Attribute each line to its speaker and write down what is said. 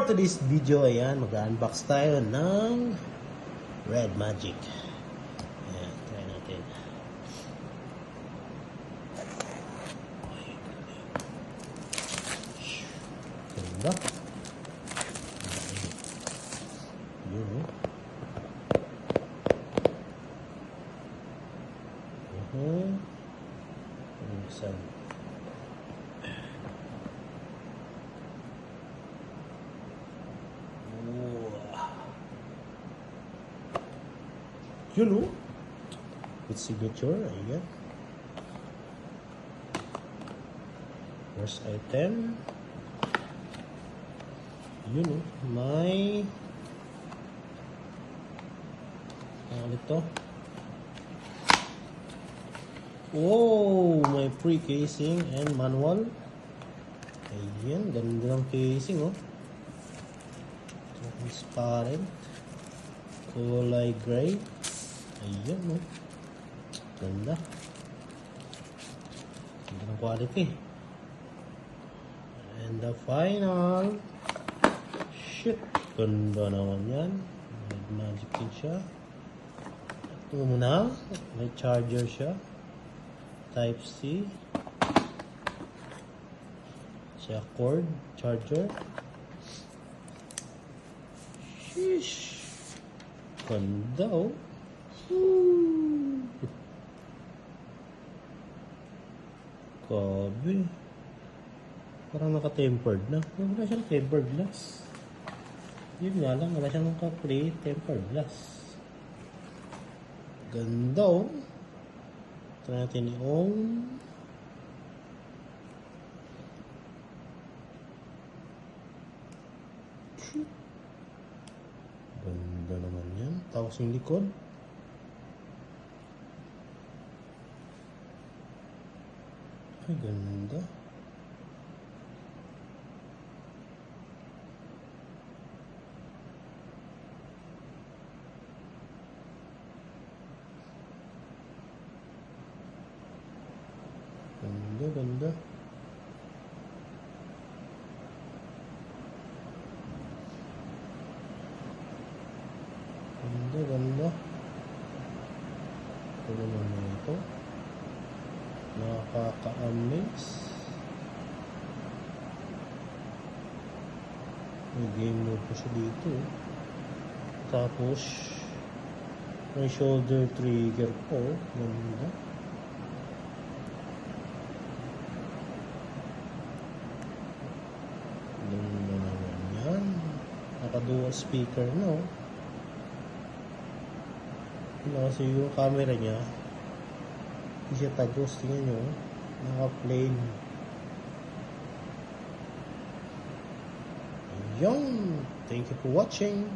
Speaker 1: today's video, ayan, mag-unbox tayo ng Red Magic. Ayan, try natin. Ganda. Yun, oh. Saan? Yun, oh. With signature, ayan. First item. Yun, oh. May ano ito? Oh, may pre-casing and manual. Ayan, ganda ng casing, oh. Transparent. Kulay gray. Ayan, oh. Ganda. Ganda ng quality. And the final. Shit. Ganda naman yan. Red Magic din siya. Ito muna. May charger siya. Type C. Siya cord. Charger. Sheesh. Ganda, oh. Grabe. Parang naka-tempered na. Wala siyang tempered glass. Yun nga lang, wala siyang naka-play tempered glass. Ganda, oh. Ito natin yung ganda naman yan. Tapos yung likod. Ay, ganda. Ganda, ganda. Ganda, ganda. Ito naman na ito. Nakaka-amaze. May game mode po siya dito. Tapos may shoulder trigger po. Ganda. Ganda naman yan. Naka-dual speaker na, oh. Kasi yung camera niya hindi siya tagos. Tingnan nyo, naka-plain. Ayun. Thank you for watching.